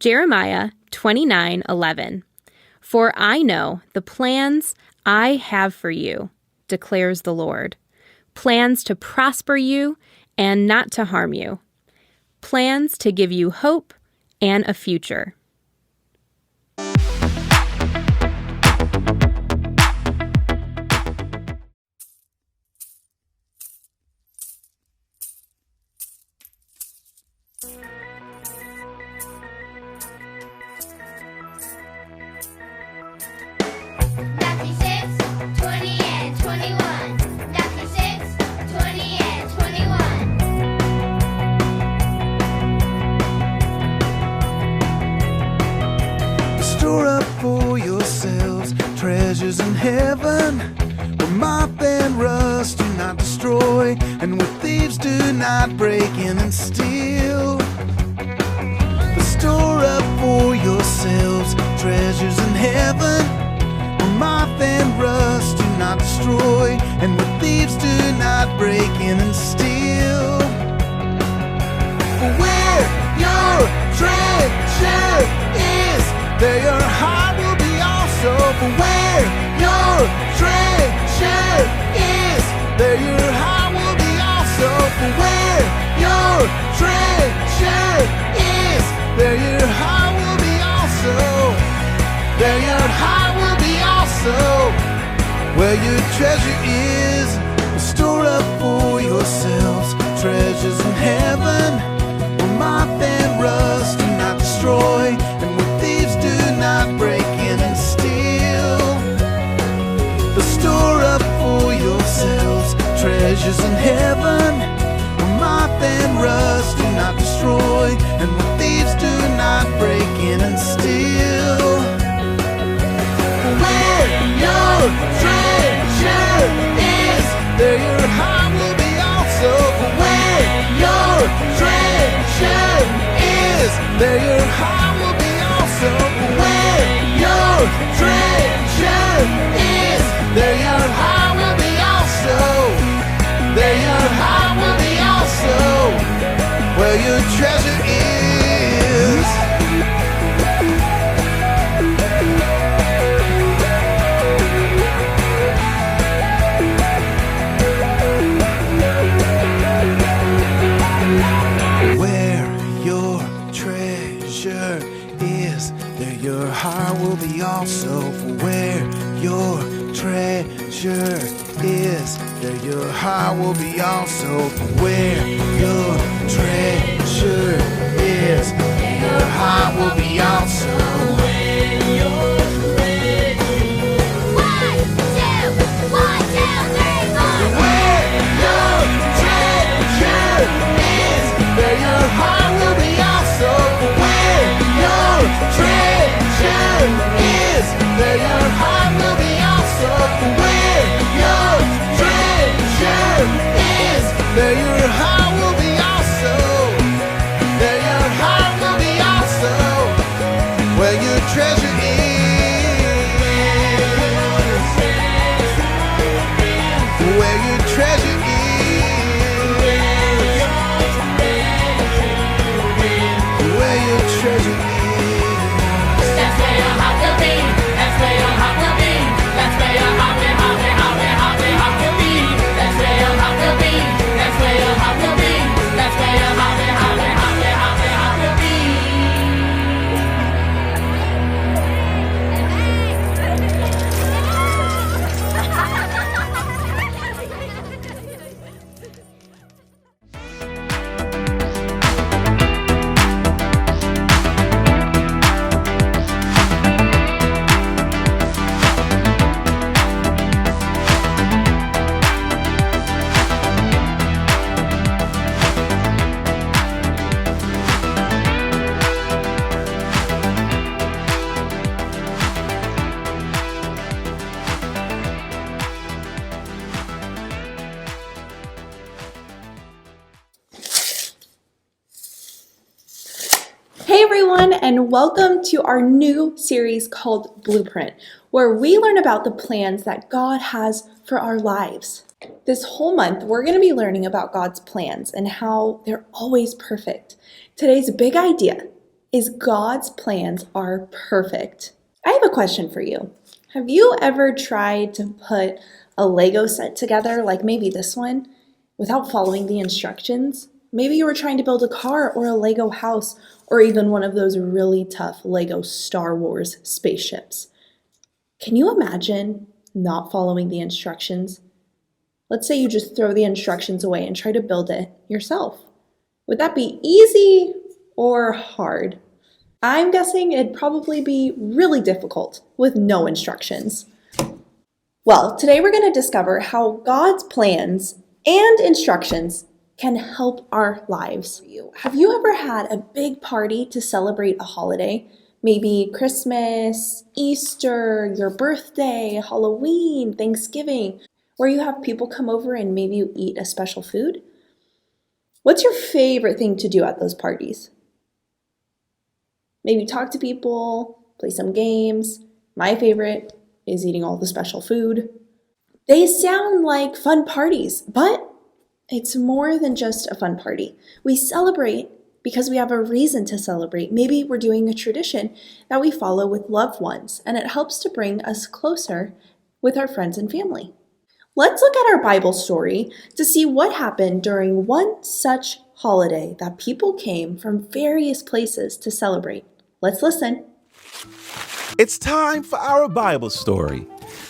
Jeremiah 29:11. For I know the plans I have for you, declares the Lord. Plans to prosper you and not to harm you. Plans to give you hope and a future. Matthew 6, 20 and 21. Matthew 6, 20 and 21. Store up for yourselves treasures in heaven, where moth and rust do not destroy, and where thieves do not break in and steal. But store up for yourselves treasures in heaven, where moth and rust do not destroy, and where thieves do not break in and steal. For where your treasure is, there your heart will be also. For where your treasure is, there your heart will be also. For where your treasure is, there your heart will be also. There your heart will be also. Where your treasure is, store up for yourselves treasures in heaven, where moth and rust do not destroy, and where thieves do not break in and steal. But store up for yourselves treasures in heaven, where moth and rust do not destroy, and where thieves do not break in and steal. For where your treasure is, there your heart will be also. For where your treasure is, there your heart will be also. For where your treasure is, there your heart will be also. There your heart will be also. Where your treasure is. Where your treasure is, there your heart will be also. For where your treasure is, there your heart will be also. For where your treasure is, there your heart will be also. 1, 2, 3, 4. Where your treasure is, there your heart will be also. For where your treasure is, there your heart will be also. For where your treasure is, there your heart will be also. There your heart will be also. Where your treasure is. Where your treasure is. Where your treasure is. That's where your heart will be. That's where your heart will be. That's where your heart will be. That's where your heart will be. That's where your heart will be. That's where your heart will be. Hey everyone, and welcome to our new series called Blueprint, where we learn about the plans that God has for our lives. This whole month, we're going to be learning about God's plans and how they're always perfect. Today's big idea is God's plans are perfect. I have a question for you. Have you ever tried to put a Lego set together, like maybe this one, without following the instructions? Maybe you were trying to build a car or a Lego house or even one of those really tough Lego Star Wars spaceships. Can you imagine not following the instructions? Let's say you just throw the instructions away and try to build it yourself. Would that be easy or hard? I'm guessing it'd probably be really difficult with no instructions. Well, today we're going to discover how God's plans and instructions can help our lives. Have you ever had a big party to celebrate a holiday? Maybe Christmas, Easter, your birthday, Halloween, Thanksgiving, where you have people come over and maybe you eat a special food? What's your favorite thing to do at those parties? Maybe talk to people, play some games. My favorite is eating all the special food. They sound like fun parties, but it's more than just a fun party. We celebrate because we have a reason to celebrate. Maybe we're doing a tradition that we follow with loved ones, and it helps to bring us closer with our friends and family. Let's look at our Bible story to see what happened during one such holiday that people came from various places to celebrate. Let's listen. It's time for our Bible story.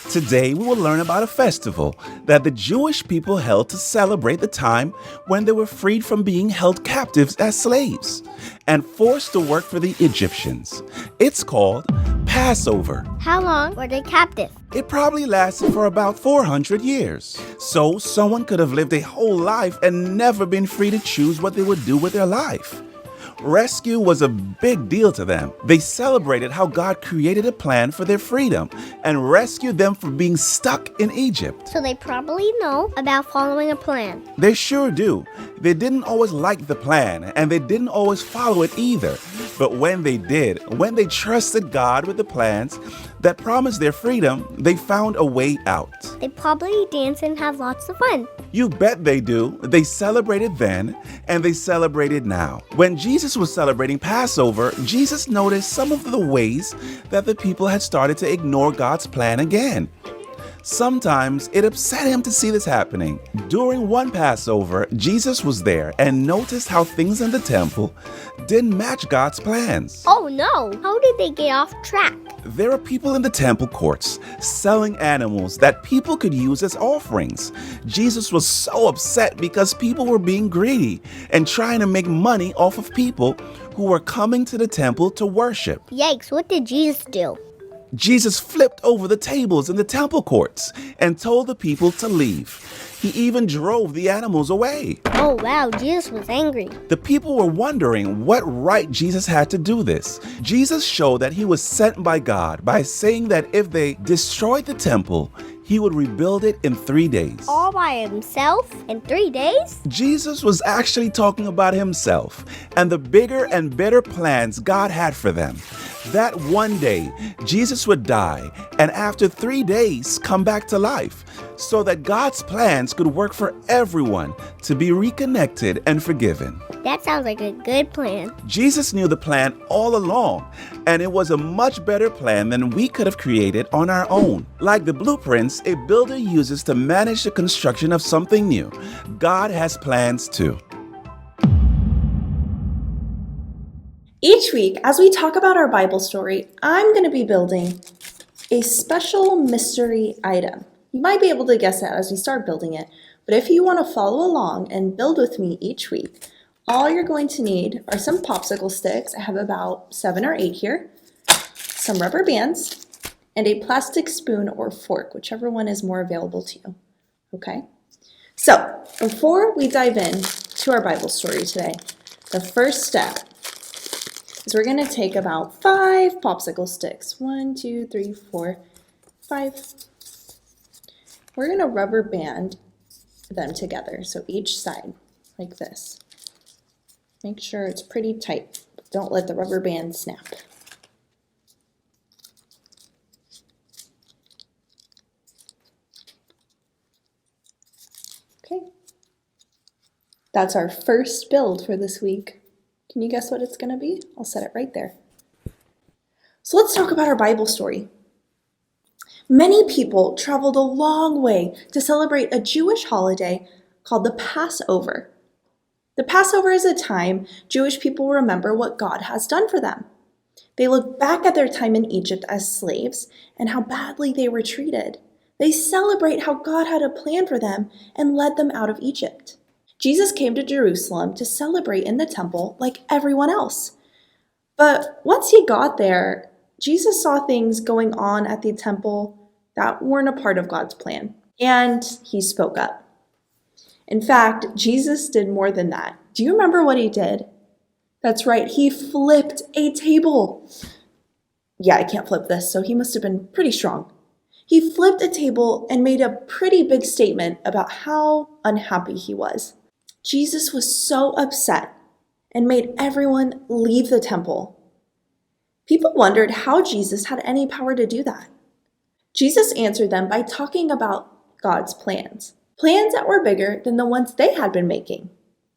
Today we will learn about a festival that the Jewish people held to celebrate the time when they were freed from being held captives as slaves and forced to work for the Egyptians. It's called Passover. How long were they captive? It probably lasted for about 400 years. So someone could have lived a whole life and never been free to choose what they would do with their life. Rescue was a big deal to them. They celebrated how God created a plan for their freedom and rescued them from being stuck in Egypt. So they probably know about following a plan. They sure do. They didn't always like the plan, and they didn't always follow it either. But when they did, when they trusted God with the plans that promised their freedom, they found a way out. They probably dance and have lots of fun. You bet they do. They celebrated then, and they celebrated now. When Jesus was celebrating Passover, Jesus noticed some of the ways that the people had started to ignore God's plan again. Sometimes it upset him to see this happening. During one Passover, Jesus was there and noticed how things in the temple didn't match God's plans. Oh no! How did they get off track? There are people in the temple courts selling animals that people could use as offerings. Jesus was so upset because people were being greedy and trying to make money off of people who were coming to the temple to worship. Yikes, what did Jesus do? Jesus flipped over the tables in the temple courts and told the people to leave. He even drove the animals away. Oh wow, Jesus was angry. The people were wondering what right Jesus had to do this. Jesus showed that he was sent by God by saying that if they destroyed the temple, he would rebuild it in 3 days. All by himself in 3 days? Jesus was actually talking about himself and the bigger and better plans God had for them. That one day, Jesus would die and after 3 days come back to life so that God's plans could work for everyone to be reconnected and forgiven. That sounds like a good plan. Jesus knew the plan all along, and it was a much better plan than we could have created on our own. Like the blueprints a builder uses to manage the construction of something new, God has plans too. Each week, as we talk about our Bible story, I'm going to be building a special mystery item. You might be able to guess that as we start building it, but if you want to follow along and build with me each week, all you're going to need are some popsicle sticks. I have about 7 or 8 here, some rubber bands, and a plastic spoon or fork, whichever one is more available to you. Okay? So, before we dive in to our Bible story today, the first step is we're going to take about 5 popsicle sticks. 1, 2, 3, 4, 5. We're going to rubber band them together, so each side, like this. Make sure it's pretty tight. Don't let the rubber band snap. Okay. That's our first build for this week. Can you guess what it's going to be? I'll set it right there. So let's talk about our Bible story. Many people traveled a long way to celebrate a Jewish holiday called the Passover. The Passover is a time Jewish people remember what God has done for them. They look back at their time in Egypt as slaves and how badly they were treated. They celebrate how God had a plan for them and led them out of Egypt. Jesus came to Jerusalem to celebrate in the temple like everyone else. But once he got there, Jesus saw things going on at the temple that weren't a part of God's plan, and he spoke up. In fact, Jesus did more than that. Do you remember what he did? That's right, he flipped a table. Yeah, I can't flip this, so he must have been pretty strong. He flipped a table and made a pretty big statement about how unhappy he was. Jesus was so upset and made everyone leave the temple. People wondered how Jesus had any power to do that. Jesus answered them by talking about God's plans that were bigger than the ones they had been making.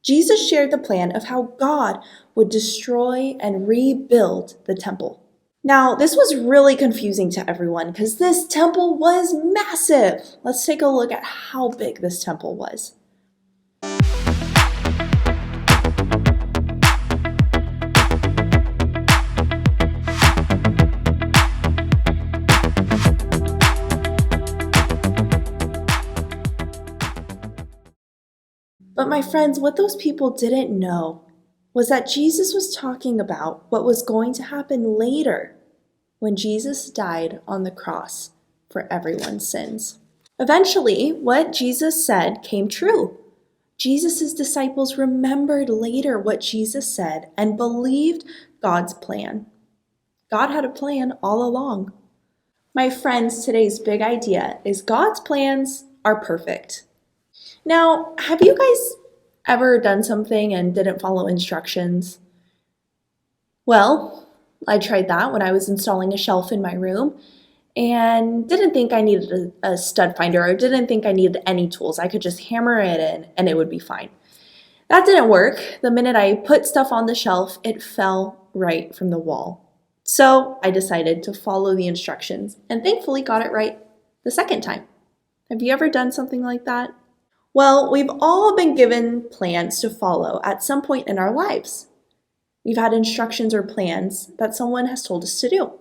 Jesus shared the plan of how God would destroy and rebuild the temple. Now, this was really confusing to everyone because this temple was massive. Let's take a look at how big this temple was. But my friends, what those people didn't know was that Jesus was talking about what was going to happen later when Jesus died on the cross for everyone's sins. Eventually, what Jesus said came true. Jesus' disciples remembered later what Jesus said and believed God's plan. God had a plan all along. My friends, today's big idea is God's plans are perfect. Now, have you guys ever done something and didn't follow instructions? Well, I tried that when I was installing a shelf in my room and didn't think I needed a stud finder or didn't think I needed any tools. I could just hammer it in and it would be fine. That didn't work. The minute I put stuff on the shelf, it fell right from the wall. So I decided to follow the instructions and thankfully got it right the second time. Have you ever done something like that? Well, we've all been given plans to follow at some point in our lives. We've had instructions or plans that someone has told us to do.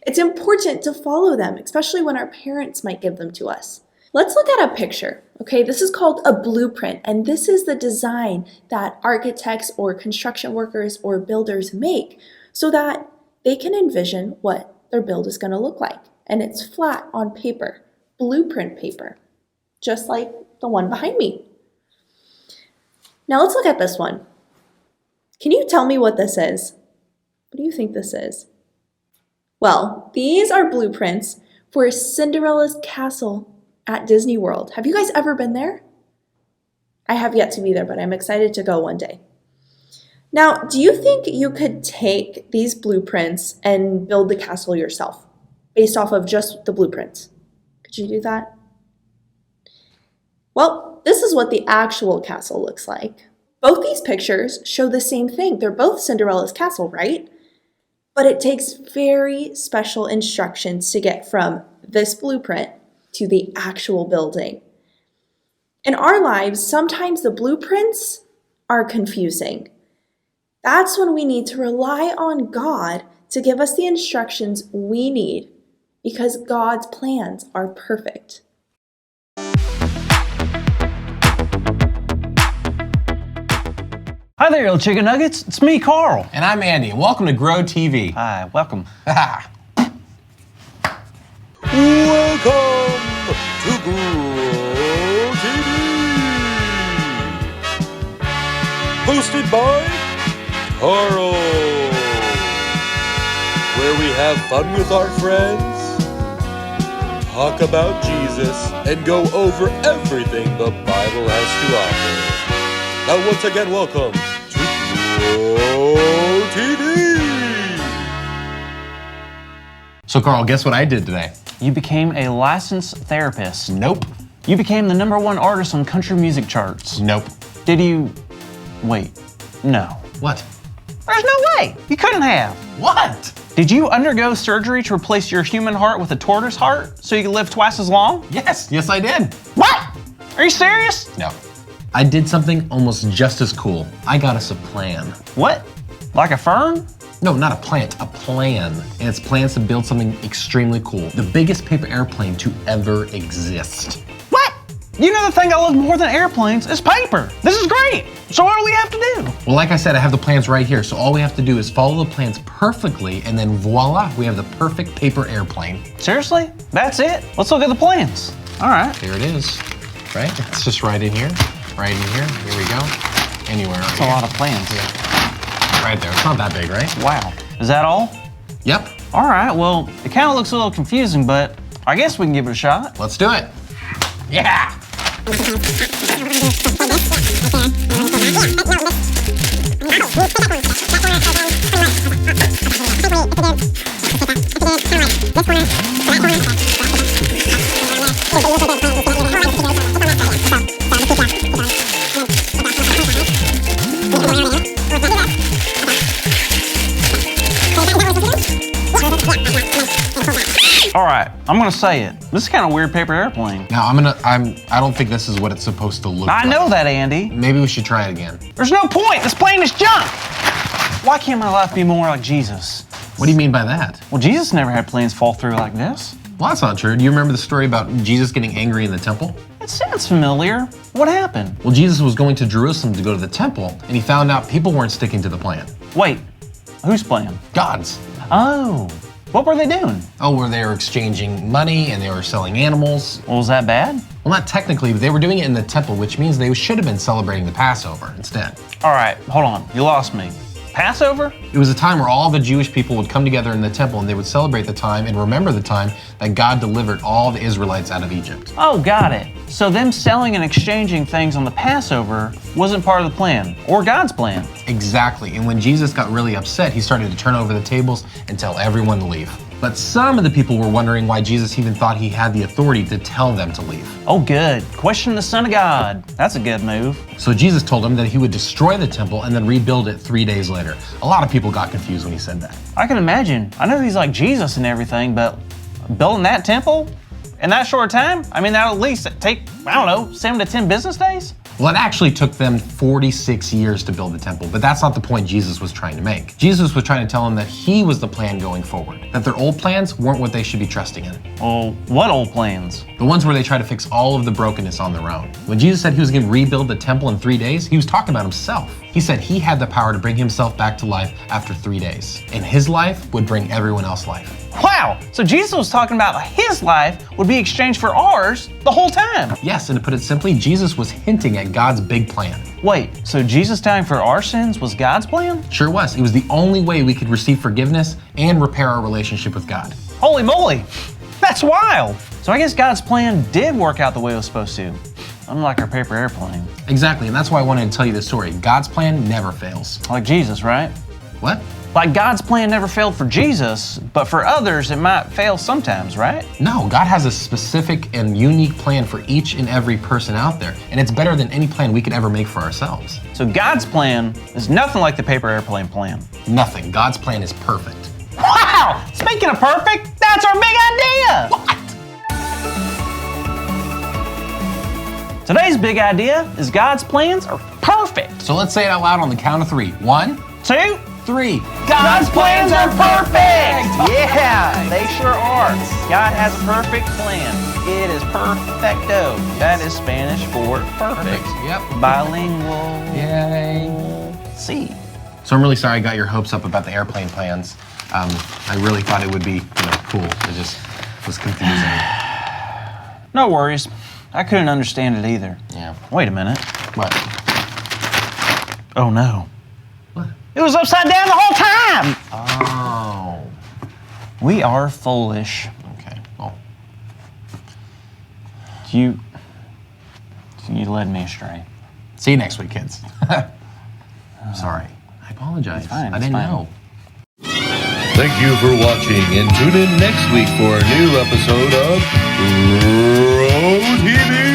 It's important to follow them, especially when our parents might give them to us. Let's look at a picture, okay? This is called a blueprint, and this is the design that architects or construction workers or builders make so that they can envision what their build is going to look like. And it's flat on paper, blueprint paper, just like the one behind me. Now let's look at this one. Can you tell me what this is? What do you think this is? Well, these are blueprints for Cinderella's castle at Disney World. Have you guys ever been there? I have yet to be there, but I'm excited to go one day. Now, do you think you could take these blueprints and build the castle yourself based off of just the blueprints? Could you do that? Well, this is what the actual castle looks like. Both these pictures show the same thing. They're both Cinderella's castle, right? But it takes very special instructions to get from this blueprint to the actual building. In our lives, sometimes the blueprints are confusing. That's when we need to rely on God to give us the instructions we need because God's plans are perfect. Hi there, little chicken nuggets. It's me, Carl. And I'm Andy, and welcome to Grow TV. Hi, welcome. Welcome to Grow TV. Hosted by Carl. Where we have fun with our friends, talk about Jesus, and go over everything the Bible has to offer. Now once again, welcome to Grow TV. So Carl, guess what I did today? You became a licensed therapist. Nope. You became the #1 artist on country music charts. Nope. Did you... Wait, no. What? There's no way. You couldn't have. What? Did you undergo surgery to replace your human heart with a tortoise heart so you could live twice as long? Yes, I did. What? Are you serious? No. I did something almost just as cool. I got us a plan. What? Like a fern? No, not a plant, a plan. And it's plans to build something extremely cool. The biggest paper airplane to ever exist. What? You know the thing I love more than airplanes is paper. This is great. So what do we have to do? Well, like I said, I have the plans right here. So all we have to do is follow the plans perfectly, and then voila, we have the perfect paper airplane. Seriously? That's it? Let's look at the plans. All right. Here it is, right? It's just right in here, right in here. Here we go. Anywhere. That's a lot of plans. Right there. It's not that big, right? Wow. Is that all? Yep. All right. Well, it kind of looks a little confusing, but I guess we can give it a shot. Let's do it. Yeah. All right, I'm gonna say it. This is kind of a weird paper airplane. Now I don't think this is what it's supposed to look like. I know that, Andy. Maybe we should try it again. There's no point. This plane is junk. Why can't my life be more like Jesus? What do you mean by that? Well, Jesus never had planes fall through like this. Well, that's not true. Do you remember the story about Jesus getting angry in the temple? It sounds familiar. What happened? Well, Jesus was going to Jerusalem to go to the temple, and he found out people weren't sticking to the plan. Wait, whose plan? God's. Oh, what were they doing? Oh, where they were exchanging money and they were selling animals. Well, was that bad? Well, not technically, but they were doing it in the temple, which means they should have been celebrating the Passover instead. All right, hold on. You lost me. Passover? It was a time where all the Jewish people would come together in the temple and they would celebrate the time and remember the time that God delivered all the Israelites out of Egypt. Oh, got it. So them selling and exchanging things on the Passover wasn't part of the plan, or God's plan. Exactly, and when Jesus got really upset, he started to turn over the tables and tell everyone to leave. But some of the people were wondering why Jesus even thought he had the authority to tell them to leave. Oh, good. Question the Son of God. That's a good move. So Jesus told him that he would destroy the temple and then rebuild it 3 days later. A lot of people got confused when he said that. I can imagine. I know he's like Jesus and everything, but building that temple in that short time? I mean, that'll at least take, I don't know, 7 to 10 business days? Well, it actually took them 46 years to build the temple, but that's not the point Jesus was trying to make. Jesus was trying to tell them that he was the plan going forward, that their old plans weren't what they should be trusting in. Well, what old plans? The ones where they try to fix all of the brokenness on their own. When Jesus said he was going to rebuild the temple in 3 days, he was talking about himself. He said he had the power to bring himself back to life after 3 days, and his life would bring everyone else life. Wow, so Jesus was talking about his life would be exchanged for ours the whole time. Yes, and to put it simply, Jesus was hinting at God's big plan. Wait, so Jesus dying for our sins was God's plan? Sure was. It was the only way we could receive forgiveness and repair our relationship with God. Holy moly, that's wild. So I guess God's plan did work out the way it was supposed to, unlike our paper airplane. Exactly, and that's why I wanted to tell you this story. God's plan never fails. Like Jesus, right? What? Like God's plan never failed for Jesus, but for others it might fail sometimes, right? No, God has a specific and unique plan for each and every person out there, and it's better than any plan we could ever make for ourselves. So God's plan is nothing like the paper airplane plan. Nothing. God's plan is perfect. Wow! Speaking of perfect, that's our big idea! What? Today's big idea is God's plans are perfect. So let's say it out loud on the count of 3. 1, 2, 3. God's plans are perfect! Yeah, they sure are. God has a perfect plan. It is perfecto. That is Spanish for perfect. Yep. Bilingual. Yay. See. So I'm really sorry I got your hopes up about the airplane plans. I really thought it would be, cool. It just was confusing. No worries. I couldn't understand it either. Yeah. Wait a minute. What? Oh no. What? It was upside down the whole time! Oh. We are foolish. Okay. Well. You led me astray. See you next week, kids. Sorry. I apologize. It's fine, I it's didn't fine. know. Thank you for watching, and tune in next week for a new episode of Grow TV.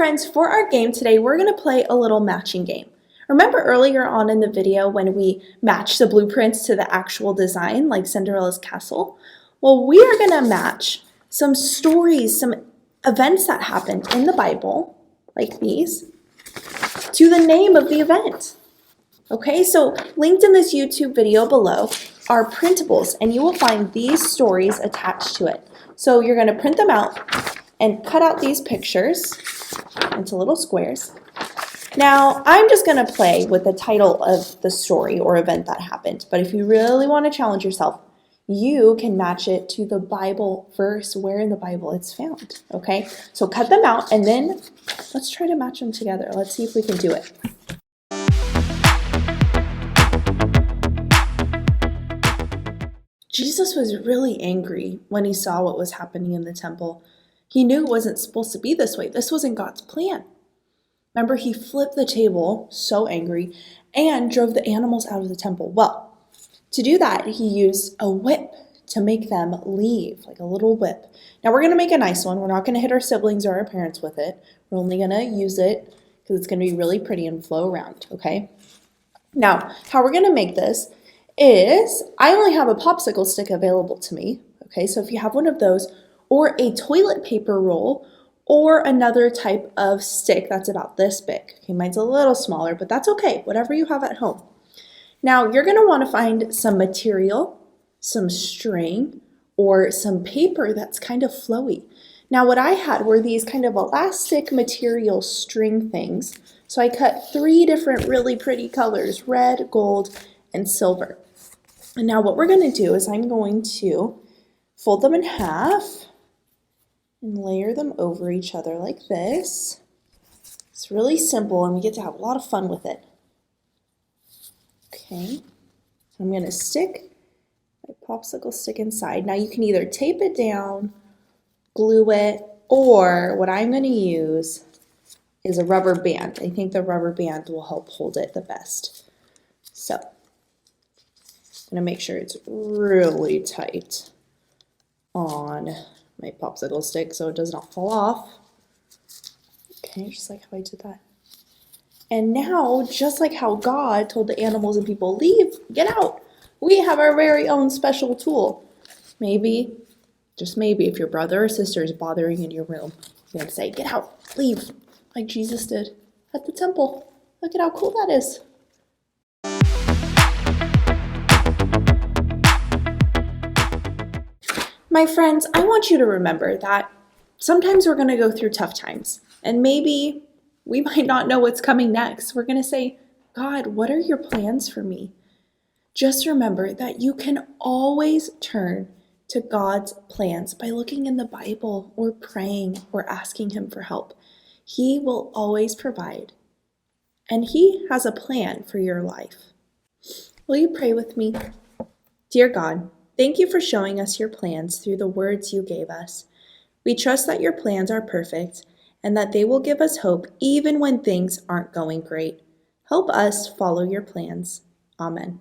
friends, for our game today, we're going to play a little matching game. Remember earlier on in the video when we matched the blueprints to the actual design, like Cinderella's castle? Well, we are going to match some stories, some events that happened in the Bible, like these, to the name of the event. Okay, so linked in this YouTube video below are printables, and you will find these stories attached to it. So you're going to print them out and cut out these pictures into little squares. Now, I'm just going to play with the title of the story or event that happened, but if you really want to challenge yourself, you can match it to the Bible verse where in the Bible it's found, okay? So cut them out, and then let's try to match them together. Let's see if we can do it. Jesus was really angry when he saw what was happening in the temple. He knew it wasn't supposed to be this way. This wasn't God's plan. Remember, he flipped the table, so angry, and drove the animals out of the temple. Well, to do that, he used a whip to make them leave, like a little whip. Now, we're going to make a nice one. We're not going to hit our siblings or our parents with it. We're only going to use it because it's going to be really pretty and flow around, okay? Now, how we're going to make this is, I only have a popsicle stick available to me, okay? So if you have one of those, or a toilet paper roll, or another type of stick that's about this big. Okay, mine's a little smaller, but that's okay, whatever you have at home. Now, you're going to want to find some material, some string, or some paper that's kind of flowy. Now, what I had were these kind of elastic material string things. So I cut 3 different really pretty colors, red, gold, and silver. And now what we're going to do is I'm going to fold them in half and layer them over each other like this. It's really simple, and we get to have a lot of fun with it. Okay, I'm going to stick my popsicle stick inside. Now you can either tape it down, glue it, or what I'm going to use is a rubber band. I think the rubber band will help hold it the best. So I'm going to make sure it's really tight on my popsicle stick so it does not fall off. Okay, just like how I did that. And now, just like how God told the animals and people, leave, get out, we have our very own special tool. Maybe, just maybe, if your brother or sister is bothering in your room, you're going to say, get out, leave, like Jesus did at the temple. Look at how cool that is. My friends, I want you to remember that sometimes we're going to go through tough times, and maybe we might not know what's coming next. We're going to say, God, what are your plans for me? Just remember that you can always turn to God's plans by looking in the Bible or praying or asking him for help. He will always provide, and he has a plan for your life. Will you pray with me? Dear God, thank you for showing us your plans through the words you gave us. We trust that your plans are perfect and that they will give us hope even when things aren't going great. Help us follow your plans. Amen.